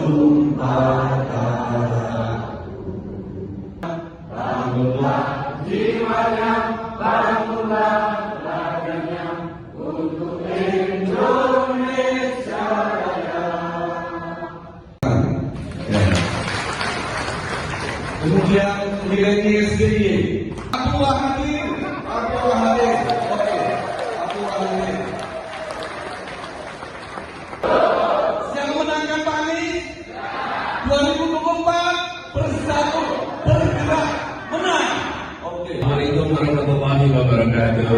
sumpah darahku. Bangunlah jiwanya, bangunlah raganya, untuk Indonesia Raya. Kemudian nilai SDY. Aku hadir. Oke, aku hadir. Siap menangkan Pak Anies? 2024 bersatu, bergerak, menang. Oke. Assalamualaikum warahmatullahi wabarakatuh.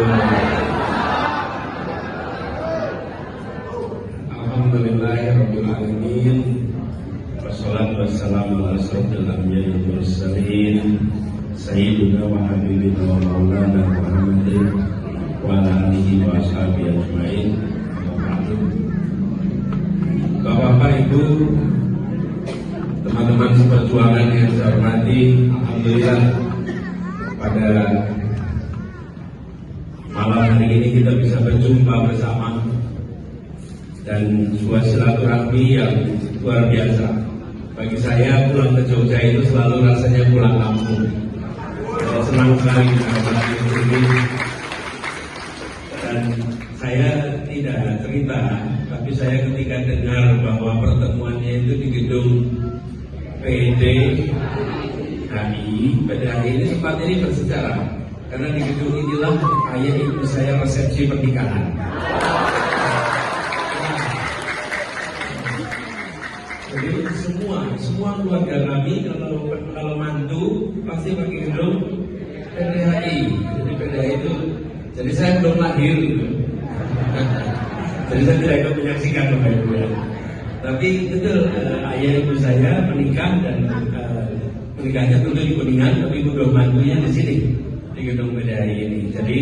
Alhamdulillahirabbil alamin. Wassalatu wassalamu ala asyrofil anbiya'i wal mursalin sayyidina wa habibina wa maulana Muhammadin wa ala alihi wa ashabihi ajmain. Bapak-bapak, Ibu, teman-teman seperjuangan yang saya hormati, alhamdulillah pada malam hari ini kita bisa berjumpa bersama dan sebuah silaturahmi yang luar biasa. Bagi saya pulang ke Jogja itu selalu rasanya pulang kampung. Saya senang sekali dapat ini. Dan saya tidak cerita, tapi saya ketika dengar bahwa pertemuannya itu di gedung PDHI ini tempat ini bersejarah. Karena di gedung inilah ayah ibu saya resepsi pernikahan. Jadi semua keluarga kami kalau mantu pasti pakai gedung PDHI. Jadi PDHI itu, jadi saya belum lahir gitu. Jadi saya tidak ikut menyaksikan Bapak Ibu ya. Tapi betul ayah ibu saya menikah dan menikahnya tentu di Kuningan, tapi kedua mantunya di sini di gedung PDHI ini. Jadi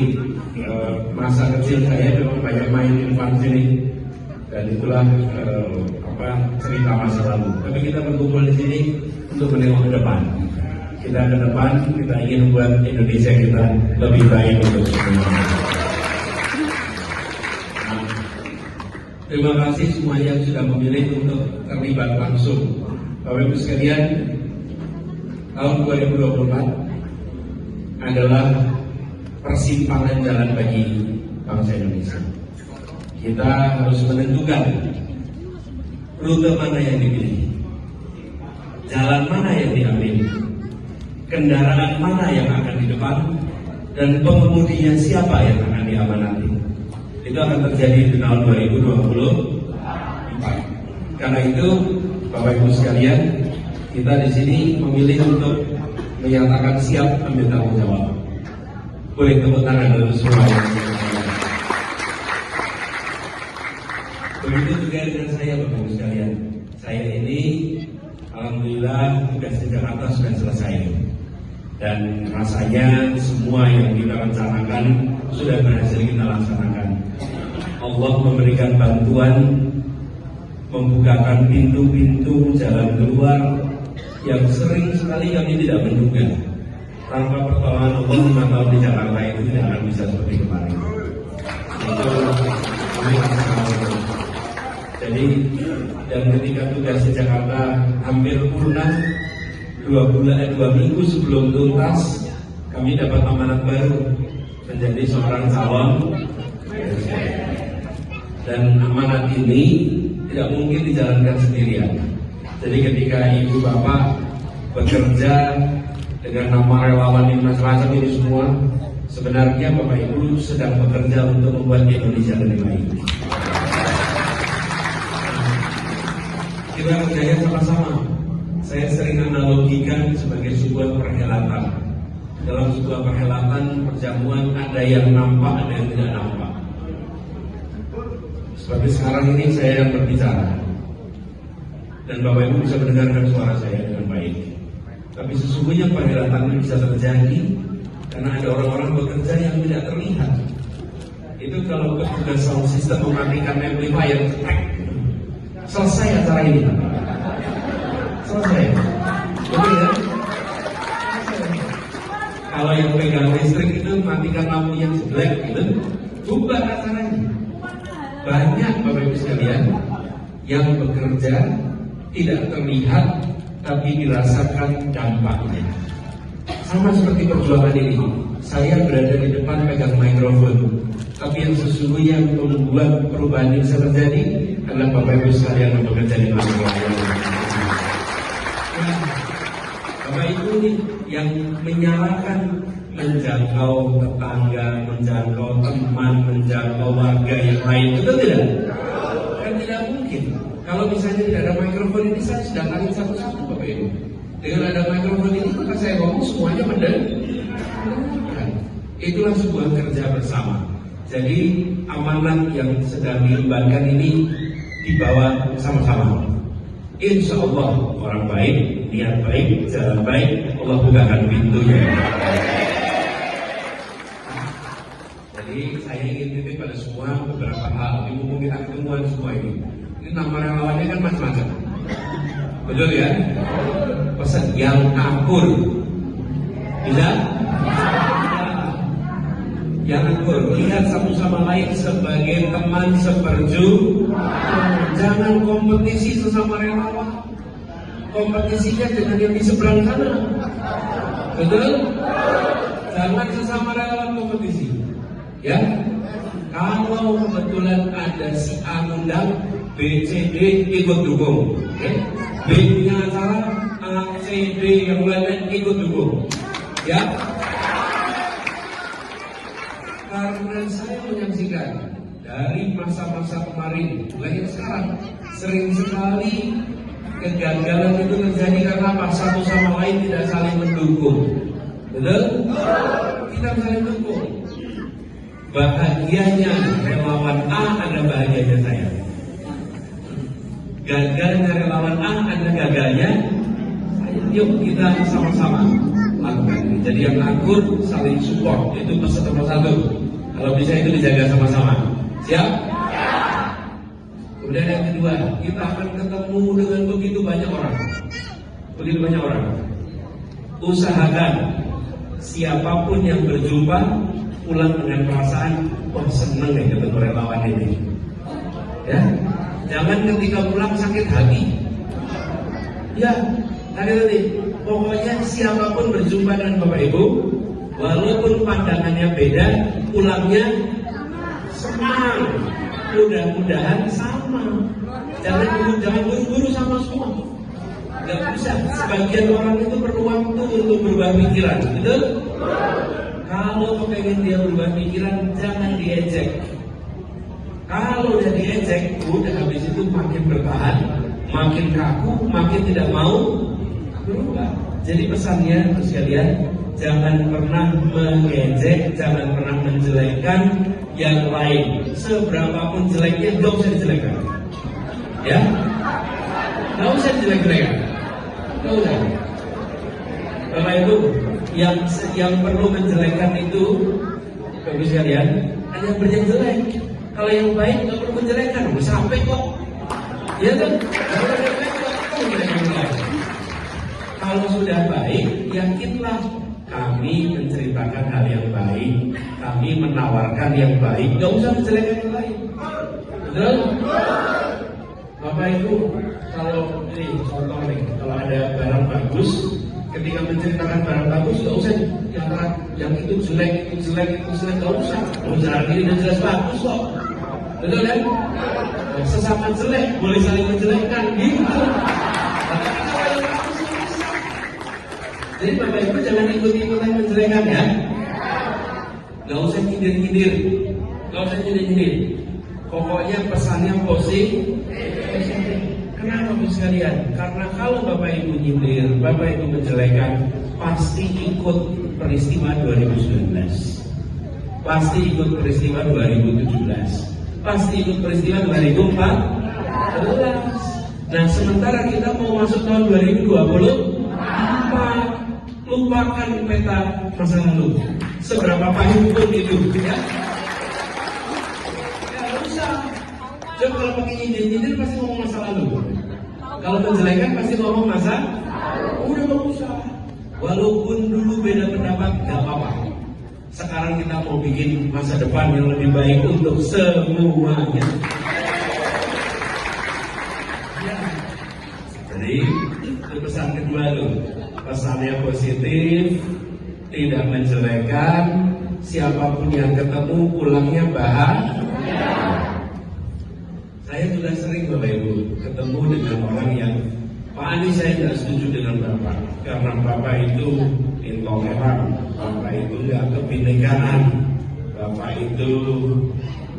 masa kecil saya memang banyak main infan sini dan itulah cerita masa lalu. Tapi kita berkumpul di sini untuk menengok ke depan. Kita ke depan, kita ingin membuat Indonesia kita lebih baik untuk semua. Terima kasih semua yang sudah memilih untuk terlibat langsung. Bapak Ibu sekalian, tahun 2024 adalah persimpangan jalan bagi bangsa Indonesia. Kita harus menentukan rute mana yang dipilih, jalan mana yang diambil, kendaraan mana yang akan di depan, dan pengemudinya siapa yang akan diamanati. Itu akan terjadi di tahun 2024. Karena itu, Bapak Ibu sekalian, kita di sini memilih untuk menyatakan siap ambil tanggung jawab. Boleh tepuk tangan dulu semua. Begitu juga dengan saya, Bapak Ibu sekalian. Saya ini alhamdulillah tugas di Jakarta sudah selesai. Dan rasanya semua yang kita rencanakan sudah berhasil kita laksanakan. Allah memberikan bantuan, membukakan pintu-pintu jalan keluar yang sering sekali kami tidak menduga. Tanpa pertolongan Allah 5 tahun di Jakarta itu tidak akan bisa seperti kemarin. Jadi, dan ketika tugas di Jakarta hampir purna, 2 minggu sebelum tuntas, kami dapat amanat baru menjadi seorang calon. Dan amanat ini tidak mungkin dijalankan sendirian. Jadi ketika ibu bapak bekerja dengan nama relawan yang macam-macam ini semua, sebenarnya bapak ibu sedang bekerja untuk membuat Indonesia lebih baik. Kita kerjanya sama-sama. Saya sering analogikan sebagai sebuah perhelatan. Dalam sebuah perhelatan perjamuan ada yang nampak, ada yang tidak nampak. Seperti sekarang ini saya yang berbicara, dan Bapak Ibu bisa mendengarkan suara saya dengan baik. Tapi sesungguhnya perhelatan ini bisa terjadi karena ada orang-orang bekerja yang tidak terlihat. Itu kalau petugas sound system mematikan amplifier, selesai acara ini. Selesai. Betul ya? Kalau yang pegang listrik itu matikan lampu yang jelek gitu, bubar acaranya. Banyak Bapak Ibu sekalian yang bekerja tidak terlihat tapi dirasakan dampaknya. Sama seperti perjuangan ini, saya berada di depan pegang mikrofon, tapi yang sesungguhnya membuat perubahan ini bisa terjadi adalah Bapak Ibu sekalian yang bekerja di mikrofon. Bapak Ibu yang menyalakan menjangkau tetangga, menjangkau teman, menjangkau warga yang lain, betul tidak? Kan tidak mungkin. Kalau misalnya tidak ada mikrofon ini, saya sudah kali satu-satu Bapak Ibu. Dengan ada mikrofon ini, maka saya ngomong semuanya mendengar. Itulah sebuah kerja bersama. Jadi amanat yang sedang diembankan ini dibawa sama-sama. Insya Allah orang baik, niat baik, jalan baik, Allah bukakan pintunya. Jadi saya ingin titip pada semua beberapa hal. Ini mungkin kita ketemuan semua ini. Ini nama relawannya kan macam-macam. Betul ya? Pesan yang akur. Bisa? Yang akur. Lihat satu sama lain sebagai teman seperjuangan. Jangan kompetisi sesama relawan. Kompetisinya dengan yang di seberang sana. Betul? Jangan sesama relawan kompetisi. Ya, kalau kebetulan ada si A ngundang, B, C, D ikut dukung. Ya? B punya acara, A, C, D yang lain ikut dukung. Ya, karena saya menyaksikan dari masa-masa kemarin, lahir sekarang, sering sekali kegagalan itu terjadi karena apa? Satu sama lain tidak saling mendukung. Betul? Kita saling mendukung. Bahagianya relawan A ada bahagianya saya. Gagalnya relawan A ada gagalnya saya. Yuk kita sama-sama lakukan ini. Jadi yang akur saling support, itu pesan nomor 1. Kalau bisa itu dijaga sama-sama. Siap? Kemudian yang kedua, kita akan ketemu dengan begitu banyak orang. Begitu banyak orang. Usahakan siapapun yang berjumpa pulang dengan perasaan, oh seneng ya ketemu relawan ini. Ya, jangan ketika pulang sakit hati. Ya, tadi pokoknya siapapun berjumpa dengan Bapak Ibu, walaupun pandangannya beda, pulangnya senang. Mudah-mudahan sama. Jangan buru-buru sama semua. Gak bisa. Sebagian orang itu perlu waktu untuk berubah pikiran, betul? Kalau pengen dia berubah pikiran, jangan diejek. Kalau udah diejek, udah habis itu makin bertahan, makin kaku, makin tidak mau berubah. Jadi pesannya sekalian, jangan pernah mengejek, jangan pernah menjelekkan yang lain. Seberapapun jeleknya, gak usah dijelekkan. Ya, gak usah dijelek-jelekan. Gak usah. Bapak Ibu, yang perlu menjelekkan itu, Bapak sekalian, hanya yang jelek. Kalau yang baik nggak perlu menjelekkan, sampai kok. Ya kan? Kalau sudah baik, yakinlah kami menceritakan hal yang baik, kami menawarkan yang baik, nggak usah menjelekkan yang lain. Betul? Bapak Ibu, kalau ini contoh nih, kalau ada barang bagus, ketika menceritakan barang bagus, nggak usah yang itu jelek, nggak usah. Usaha ini udah jelas bagus kok, betul kan? Sesama jelek boleh saling menjelekkan, gitu. Jadi Bapak Ibu jangan ikut-ikutan menjelekkan ya. Nggak usah nyindir-nyindir, nggak usah nyindir-nyindir. Pokoknya pesannya positif. Kenapa Bu sekalian? Karena kalau Bapak Ibu nyindir, Bapak Ibu menjelekkan, pasti ikut peristiwa 2019, pasti ikut peristiwa 2017, pasti ikut peristiwa 2014. Nah sementara kita mau masuk tahun 2024, lupakan peta masa lalu. Seberapa pahit pun itu, ya. Nggak usah. Coba kalau pakai nyindir-nyindir pasti ngomong masa lalu. Kalau menjelekkan pasti ngomong masa. Udah nggak usah. Walaupun dulu beda pendapat, nggak apa-apa. Sekarang kita mau bikin masa depan yang lebih baik untuk semuanya. Ya. Jadi itu pesan kedua loh, pesannya positif, tidak menjelekan, siapapun yang ketemu pulangnya bahagia. Saya sudah sering Bapak Ibu ketemu dengan orang yang Pak Anies saya tidak setuju dengan Bapak karena Bapak itu intoleran, Bapak itu nggak kebinekaan, Bapak itu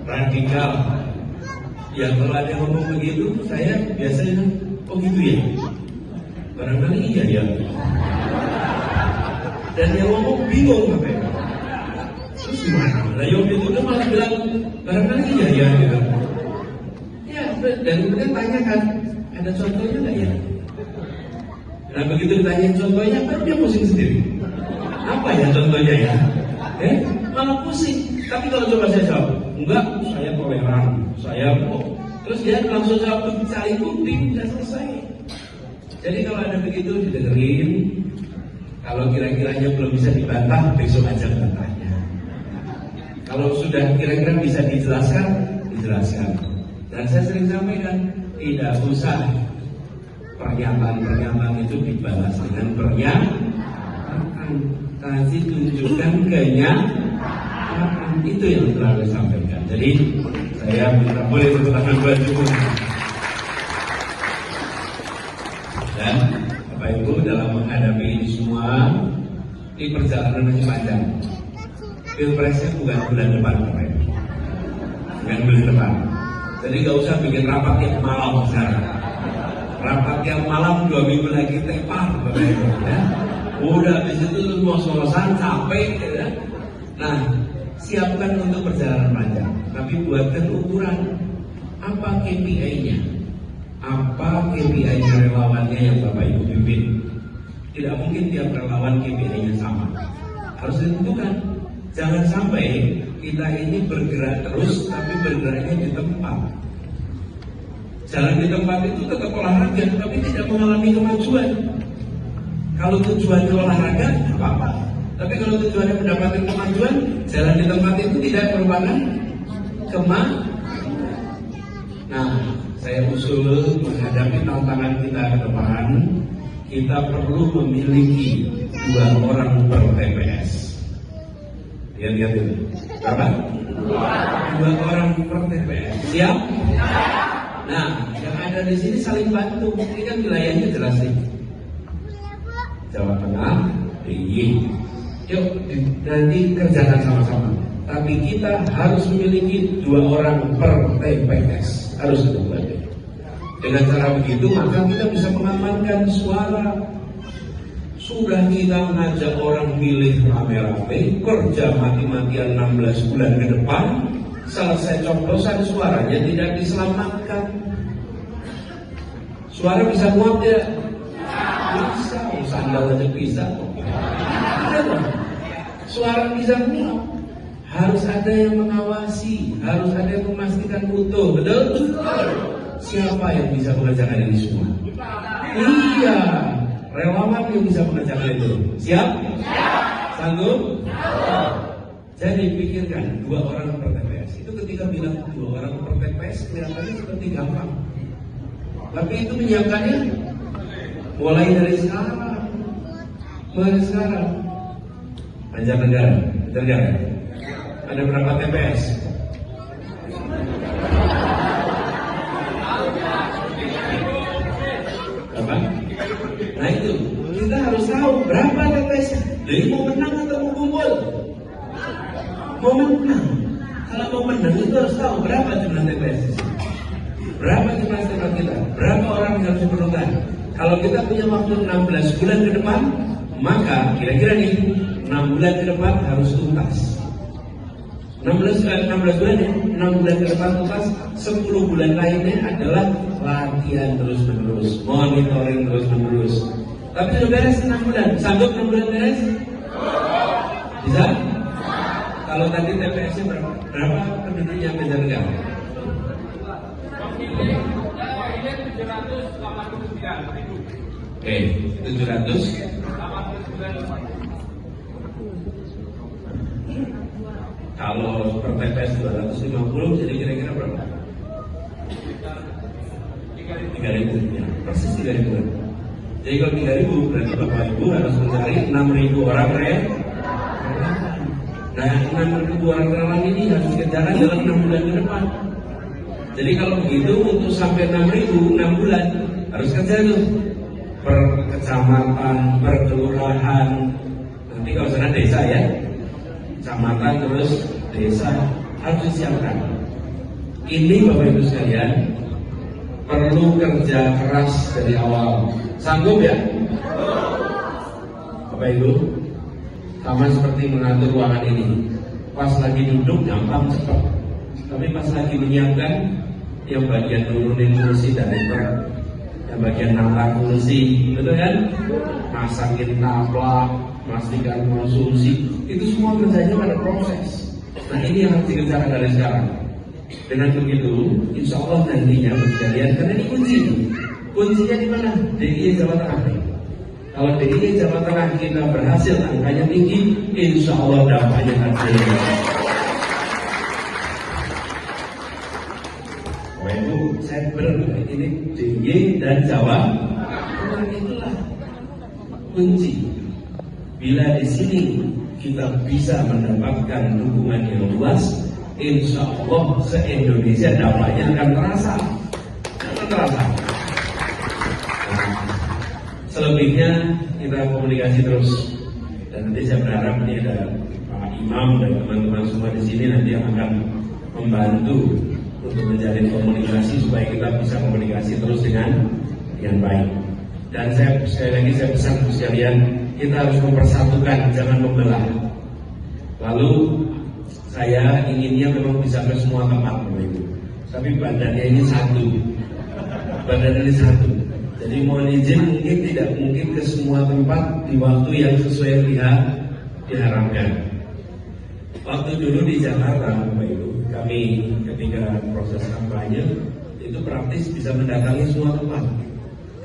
radikal. Ya kalau ada yang ngomong begitu, saya biasanya, oh gitu ya, barangkali iya ya. Dan yang ngomong bingung Bapak Ibu. Terus gimana? Nah yang itu malah bilang barangkali iya ya gitu. Ya dan kemudian tanyakan, ada contohnya nggak ya? Nah begitu ditanya contohnya, baru dia pusing sendiri. Apa ya contohnya ya? Malah pusing. Tapi kalau coba saya jawab, enggak, saya toleran, saya kok. Terus dia langsung jawab, cari bukti, sudah selesai. Jadi kalau ada begitu didengerin. Kalau kira-kiranya belum bisa dibantah, besok aja bantahnya. Kalau sudah kira-kira bisa dijelaskan, dijelaskan. Dan saya sering sampaikan, tidak usah pernyataan-pernyataan itu dibalas dengan pernyataan. Kasih tunjukkan kenyataan. Itu yang selalu sampaikan. Jadi saya minta boleh tepuk tangan buat cukup. Dan Bapak Ibu dalam menghadapi ini semua, ini perjalanan masih panjang. Pilpresnya bukan bulan depan Bapak Ibu. Bukan bulan depan. Jadi gak usah bikin rapat yang malam sekarang. Rapat yang malam 2 minggu lagi tepar Bapak Ibu ya. Udah habis itu mau selesai capek ya. Nah, siapkan untuk perjalanan panjang, tapi buatkan ukuran apa KPI-nya, apa KPI-nya relawannya yang Bapak Ibu pimpin. Tidak mungkin tiap relawan KPI-nya sama, harus ditentukan. Jangan sampai kita ini bergerak terus, tapi bergeraknya di tempat. Jalan di tempat itu tetap olahraga, tapi tidak mengalami kemajuan. Kalau tujuannya olahraga, apa-apa. Tapi kalau tujuannya mendapatkan kemajuan, jalan di tempat itu tidak merupakan kemajuan. Nah, saya usul menghadapi tantangan kita ke depan, kita perlu memiliki 2 orang per TPS. Lihat itu, berapa? 2 orang per TPS. Siap? Nah, yang ada di sini saling bantu. Ini kan wilayahnya jelas nih. Jawa Tengah, DIY. Yuk nanti kerjakan sama-sama. Tapi kita harus memiliki 2 orang per TPS. Harus dibuat. Dengan cara begitu maka kita bisa mengamankan suara. Sudah kita mengajak orang milih rame-rame, kerja mati-matian 16 bulan ke depan, selesai coblosan suaranya tidak diselamatkan. Suara bisa muat ya? Bisa, sandal aja bisa. Suara bisa muat. Harus ada yang mengawasi, harus ada yang memastikan utuh, betul? Siapa yang bisa mengerjakan ini semua? Iya, relawan yang bisa mengerjakan itu. Siap? Sanggup? Jadi pikirkan 2 orang per TPS. Itu ketika bilang 2 orang per TPS kelihatannya seperti gampang. Tapi itu menyiapkannya mulai dari sekarang. Mulai sekarang. Banjarnegara, ada berapa TPS? Berapa? Nah itu, kita harus tahu berapa TPS. Jadi mau menang atau mau kumpul? Mau menang. Kalau mau menang itu harus tahu berapa jumlah TPS. Berapa jumlah tempat kita? Berapa orang yang harus diperlukan? Kalau kita punya waktu 16 bulan ke depan, maka kira-kira nih 6 bulan ke depan harus tuntas. 16 bulan ya, 6 bulan ke depan tuntas. 10 bulan lainnya adalah latihan terus-menerus, monitoring terus-menerus. Tapi sudah beres 6 bulan, sanggup 6 bulan beres? Bisa? Kalau tadi TPS-nya berapa penduduknya Banjarnegara? Oke, 700. Kalau per TPS 250 jadi kira-kira berapa? 300 3.000 ya, persis 3.000. Jadi kalau 3.000 berarti Bapak Ibu harus mencari 6.000 orang relawan. Nah 6.000 orang relawan ini harus kerjakan dalam 6 bulan ke depan. Jadi kalau begitu untuk sampai 6.000 6 bulan harus kerja tuh per kecamatan, per kelurahan. Nanti kalau sana desa ya, kecamatan terus desa harus disiapkan. Ini Bapak Ibu sekalian perlu kerja keras dari awal. Sanggup ya? Bapak Ibu, sama seperti mengatur ruangan ini. Pas lagi duduk gampang cepat, tapi pas lagi menyiapkan, yang bagian nurunin kursi dari truk, yang bagian nambah kursi, betul kan? Masakin taplak, pastikan konsumsi, itu semua kerjanya pada proses. Nah ini yang harus dikerjakan dari sekarang. Dengan begitu, insya Allah nantinya sekalian, karena ini kuncinya di mana? DIY Jawa Tengah. Kalau DIY Jawa Tengah kita berhasil angkanya tinggi, insya Allah dampaknya akan tinggi. Wah itu saya ini DIY dan Jawa Tengah itulah kunci. Bila di sini kita bisa mendapatkan dukungan yang luas, insya Allah se-Indonesia dampaknya akan terasa. Nah, selebihnya kita komunikasi terus. Dan nanti saya berharap ini ada Pak Imam dan teman-teman semua di sini nanti yang akan membantu untuk menjalin komunikasi supaya kita bisa komunikasi terus dengan yang baik. Dan saya sekali lagi saya pesan sekalian, kita harus mempersatukan, jangan membelah. Lalu saya inginnya memang bisa ke semua tempat, Bapak Ibu. Tapi badannya ini satu. Badan ini satu. Jadi mohon izin mungkin tidak mungkin ke semua tempat di waktu yang sesuai diharapkan. Waktu dulu di Jakarta, Bapak Ibu, kami ketika proses kampanye itu praktis bisa mendatangi semua tempat.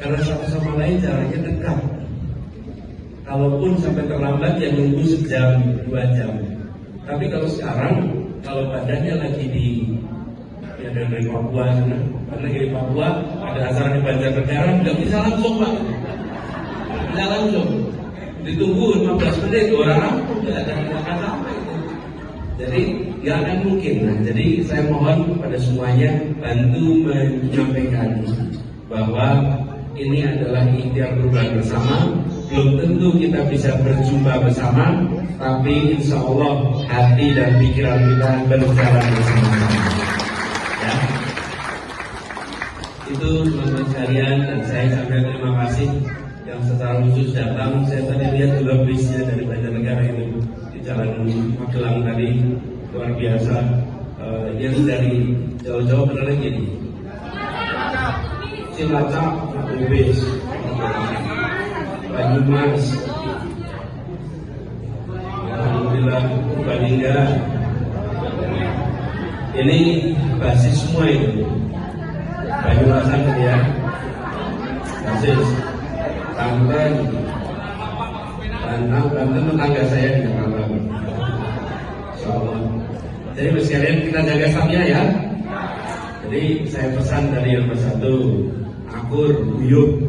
Karena satu sama lain jaraknya dekat. Kalaupun sampai terlambat yang nunggu sejam, 2 jam. Tapi kalau sekarang, kalau badannya lagi dari Papua, karena di Papua ada acara di Banjarnegara, nggak bisa langsung Pak, nggak bisa langsung, ditunggu 15 menit, orang rampung, nggak akan sampai. Jadi nggak akan mungkin. Nah, jadi saya mohon kepada semuanya bantu menyampaikan bahwa ini adalah ikhtiar perubahan bersama. Belum tentu kita bisa berjumpa bersama, tapi insya Allah hati dan pikiran kita berjalan bersama. Ya, itu teman-teman sekalian, dan saya sampaikan terima kasih yang secara khusus datang. Saya tadi lihat juga bisnya dari Banjarnegara itu di Jalan Magelang tadi luar biasa. Yang dari jauh-jauh benar gini, Cilacap, Brebes, Banyumas, alhamdulillah, Purbalingga. Ini basis semua itu. Banyumasan ya, basis. Banten, tetangga saya di Jakarta. Insyaallah. Jadi sekalian kita jaga stamina ya. Jadi saya pesan dari yang bersatu, akur, guyup.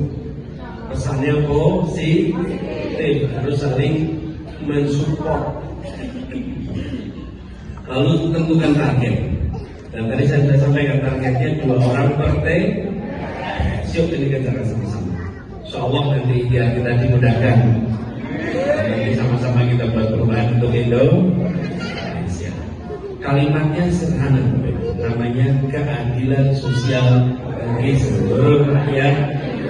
Pesannya positif, harus saling mensupport. Lalu tentukan target. Dan tadi saya sudah sampaikan targetnya 2 orang per siap ini kerjakan sama-sama. Insyaallah nanti biar kita dimudahkan. Nanti sama-sama kita buat perubahan untuk Indonesia. Kalimatnya sederhana, namanya keadilan sosial bagi seluruh rakyat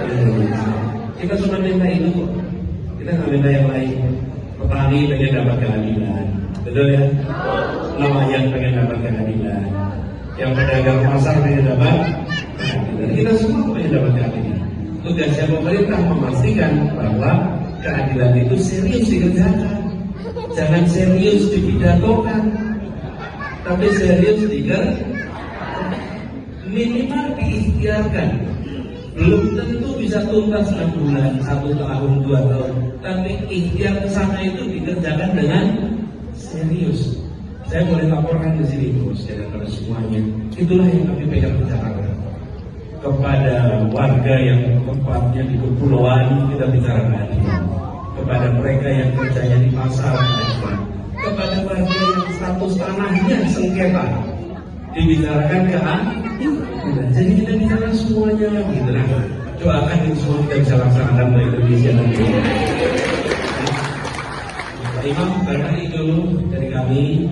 Indonesia. Kita cuma minta itu kok. Kita nggak minta yang lain. Petani pengen dapat keadilan, betul ya? Nelayan pengen dapat keadilan. Yang pedagang pasar pengen dapat keadilan. Kita semua pengen dapat keadilan. Tugasnya pemerintah memastikan bahwa keadilan itu serius dikerjakan. Jangan serius dipidatokan, tapi serius minimal diikhtiarkan. Belum tentu bisa tuntas 6 bulan, 1 tahun, 2 tahun, tapi ikhtiar kesana itu dikerjakan dengan serius. Saya boleh laporkan di sini terus kepada semuanya. Itulah yang kami pegang di Jakarta. kepada warga yang tempatnya di kepulauan kita bicara keadilan, kepada mereka yang kerjanya di pasar keadilan, kepada warga yang status tanahnya sengketa dibicarakan keadilan. Jadi kita bicara semuanya gitu lah. Doakan ini semua kita bisa laksanakan untuk Indonesia nanti. Pak Imam, barangkali dulu dari kami.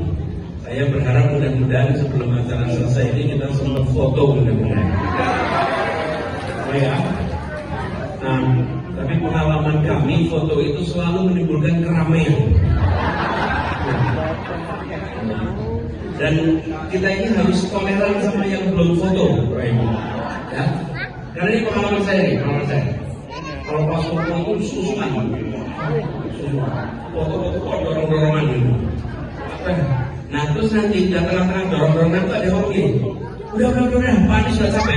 Saya berharap mudah-mudahan sebelum acara selesai ini kita sempat foto mudah-mudahan. Ya. Nah, tapi pengalaman kami foto itu selalu menimbulkan keramaian. Dan kita ini harus toleran sama yang belum foto, ya. Karena ini pengalaman saya nih, pengalaman saya. Kalau pas foto itu susukan, foto-foto dorong-dorongan gitu. Nah terus nanti di tengah-tengah dorong-dorongan itu ada orang gini. Udah, panis sudah sampai.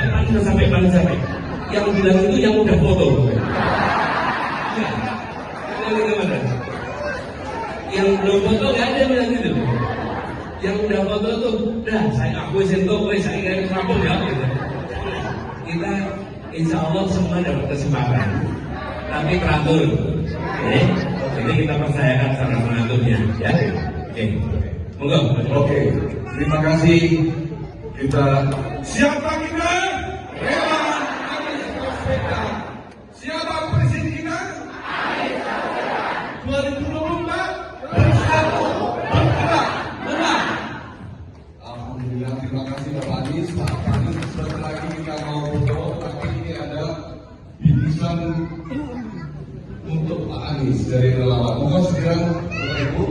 Yang bilang itu yang udah foto. Ya, yang belum foto nggak ada yang bilang gitu. Yang udah foto tuh, aku sentuh, saya nggak sambung ya. Kita insya Allah semua dapat kesempatan, tapi teratur. Jadi kita percayakan cara mengaturnya, ya. Oke. Monggo. Oke, terima kasih. Siapa kita? Relawan Anies Baswedan. Siapa presiden kita? Anies Baswedan. 2024 bersatu, bergerak, menang. Alhamdulillah, terima kasih Bapak Anies. Pak Anies, sebentar lagi kita mau foto, tapi ini ada bingkisan untuk Pak Anies dari relawan. Mohon segera, Bapak Ibu.